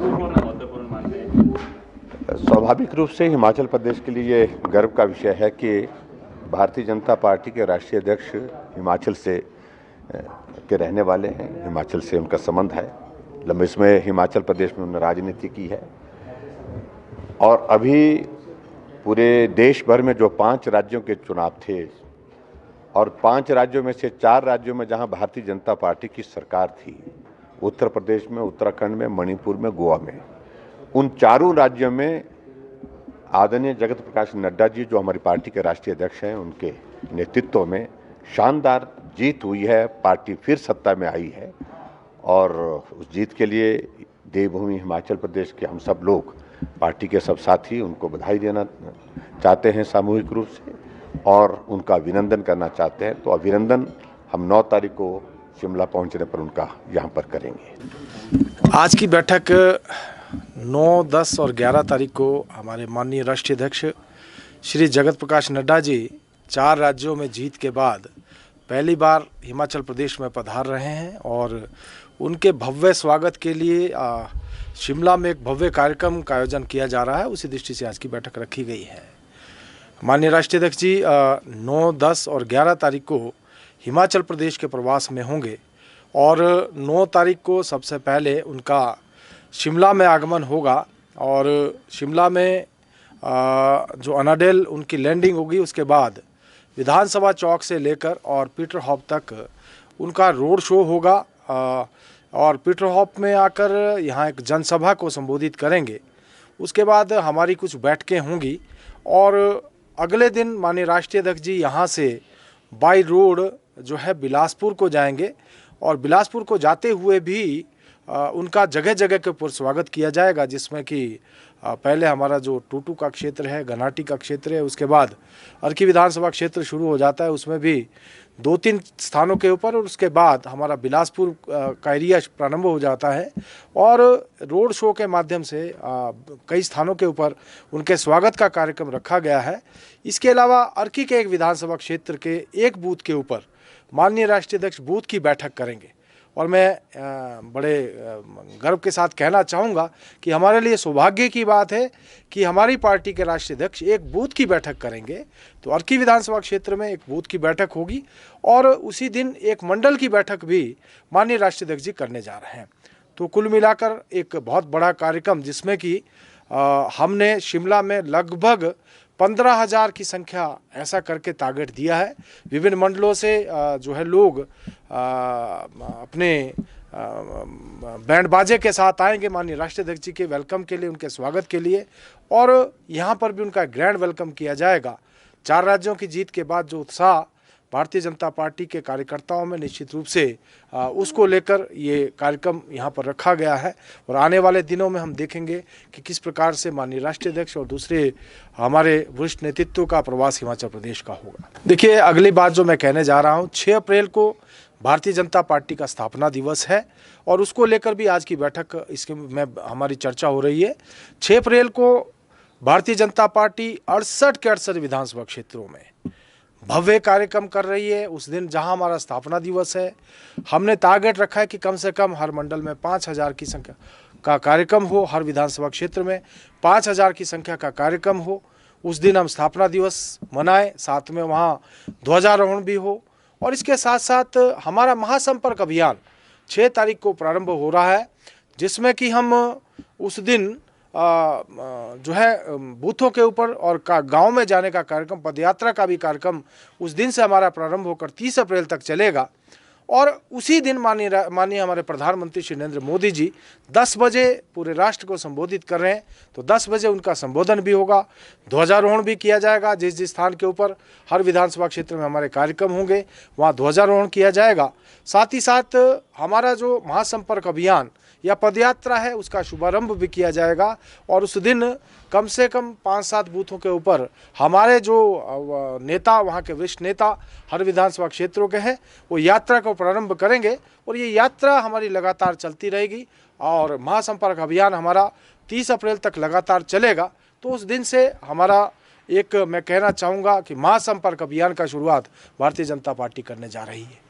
महत्वपूर्ण मानते हैं? स्वाभाविक रूप से हिमाचल प्रदेश के लिए ये गर्व का विषय है कि भारतीय जनता पार्टी के राष्ट्रीय अध्यक्ष हिमाचल से के रहने वाले हैं। हिमाचल से उनका संबंध है, लंबे समय हिमाचल प्रदेश में उन्होंने राजनीति की है और अभी पूरे देश भर में जो 5 राज्यों के चुनाव थे और 5 राज्यों में से 4 राज्यों में जहां भारतीय जनता पार्टी की सरकार थी, उत्तर प्रदेश में, उत्तराखंड में, मणिपुर में, गोवा में, उन चारों राज्यों में आदरणीय जगत प्रकाश नड्डा जी जो हमारी पार्टी के राष्ट्रीय अध्यक्ष हैं, उनके नेतृत्व में शानदार जीत हुई है। पार्टी फिर सत्ता में आई है और उस जीत के लिए देवभूमि हिमाचल प्रदेश के हम सब लोग, पार्टी के सब साथी, उनको बधाई देना चाहते हैं सामूहिक रूप से और उनका अभिनंदन करना चाहते हैं। तो अभिनंदन हम 9 तारीख को शिमला पहुंचने पर उनका यहाँ पर करेंगे। आज की बैठक 9, 10 और 11 तारीख को हमारे माननीय राष्ट्रीय अध्यक्ष श्री जगत प्रकाश नड्डा जी 4 राज्यों में जीत के बाद पहली बार हिमाचल प्रदेश में पधार रहे हैं और उनके भव्य स्वागत के लिए शिमला में एक भव्य कार्यक्रम का आयोजन किया जा रहा है। उसी दृष्टि से आज की बैठक रखी गई है। माननीय राष्ट्रीय अध्यक्ष जी 9, 10 और 11 तारीख को हिमाचल प्रदेश के प्रवास में होंगे और 9 तारीख को सबसे पहले उनका शिमला में आगमन होगा और शिमला में जो अनाडेल उनकी लैंडिंग होगी, उसके बाद विधानसभा चौक से लेकर और पीटर हॉप तक उनका रोड शो होगा और पीटर हॉप में आकर यहाँ एक जनसभा को संबोधित करेंगे। उसके बाद हमारी कुछ बैठकें होंगी और अगले दिन माननीय राष्ट्रीय अध्यक्ष जी यहाँ से बाई रोड जो है बिलासपुर को जाएंगे और बिलासपुर को जाते हुए भी उनका जगह जगह के ऊपर स्वागत किया जाएगा, जिसमें कि पहले हमारा जो टूटू का क्षेत्र है, घनाटी का क्षेत्र है, उसके बाद अर्की विधानसभा क्षेत्र शुरू हो जाता है, उसमें भी 2-3 स्थानों के ऊपर और उसके बाद हमारा बिलासपुर का एरिया प्रारंभ हो जाता है और रोड शो के माध्यम से कई स्थानों के ऊपर उनके स्वागत का कार्यक्रम रखा गया है। इसके अलावा अर्की के एक विधानसभा क्षेत्र के एक बूथ के ऊपर माननीय राष्ट्रीय अध्यक्ष बूथ की बैठक करेंगे और मैं बड़े गर्व के साथ कहना चाहूँगा कि हमारे लिए सौभाग्य की बात है कि हमारी पार्टी के राष्ट्रीय अध्यक्ष एक बूथ की बैठक करेंगे। तो अर्की विधानसभा क्षेत्र में एक बूथ की बैठक होगी और उसी दिन एक मंडल की बैठक भी माननीय राष्ट्रीय अध्यक्ष जी करने जा रहे हैं। तो कुल मिलाकर एक बहुत बड़ा कार्यक्रम, जिसमें कि हमने शिमला में लगभग 15,000 की संख्या ऐसा करके टारगेट दिया है। विभिन्न मंडलों से जो है लोग अपने बैंड बाजे के साथ आएंगे माननीय राष्ट्रीय अध्यक्ष जी के वेलकम के लिए, उनके स्वागत के लिए और यहाँ पर भी उनका ग्रैंड वेलकम किया जाएगा। 4 राज्यों की जीत के बाद जो उत्साह भारतीय जनता पार्टी के कार्यकर्ताओं में निश्चित रूप से उसको लेकर ये कार्यक्रम यहाँ पर रखा गया है और आने वाले दिनों में हम देखेंगे कि किस प्रकार से माननीय राष्ट्रीय अध्यक्ष और दूसरे हमारे वरिष्ठ नेतृत्व का प्रवास हिमाचल प्रदेश का होगा। देखिए, अगली बात जो मैं कहने जा रहा हूँ, 6 अप्रैल को भारतीय जनता पार्टी का स्थापना दिवस है और उसको लेकर भी आज की बैठक इसके में हमारी चर्चा हो रही है। 6 अप्रैल को भारतीय जनता पार्टी 68 के 68 विधानसभा क्षेत्रों में भव्य कार्यक्रम कर रही है। उस दिन जहां हमारा स्थापना दिवस है, हमने टारगेट रखा है कि कम से कम हर मंडल में 5,000 की संख्या का कार्यक्रम हो, हर विधानसभा क्षेत्र में 5,000 की संख्या का कार्यक्रम हो। उस दिन हम स्थापना दिवस मनाएं, साथ में वहां ध्वजारोहण भी हो और इसके साथ साथ हमारा महासंपर्क अभियान 6 तारीख को प्रारंभ हो रहा है, जिसमें कि हम उस दिन जो है बूथों के ऊपर और गांव में जाने का कार्यक्रम, पदयात्रा का भी कार्यक्रम उस दिन से हमारा प्रारंभ होकर 30 अप्रैल तक चलेगा और उसी दिन माननीय हमारे प्रधानमंत्री श्री नरेंद्र मोदी जी 10 बजे पूरे राष्ट्र को संबोधित कर रहे हैं। तो 10 बजे उनका संबोधन भी होगा, ध्वजारोहण भी किया जाएगा। जिस जिस स्थान के ऊपर हर विधानसभा क्षेत्र में हमारे कार्यक्रम होंगे वहाँ ध्वजारोहण किया जाएगा। साथ ही साथ हमारा जो महासंपर्क अभियान या पदयात्रा है उसका शुभारंभ भी किया जाएगा और उस दिन कम से कम 5-7 बूथों के ऊपर हमारे जो नेता, वहाँ के वरिष्ठ नेता हर विधानसभा क्षेत्रों के हैं, वो यात्रा को प्रारंभ करेंगे और ये यात्रा हमारी लगातार चलती रहेगी और महासंपर्क अभियान हमारा 30 अप्रैल तक लगातार चलेगा। तो उस दिन से हमारा मैं कहना चाहूँगा कि महासंपर्क अभियान का शुरुआत भारतीय जनता पार्टी करने जा रही है।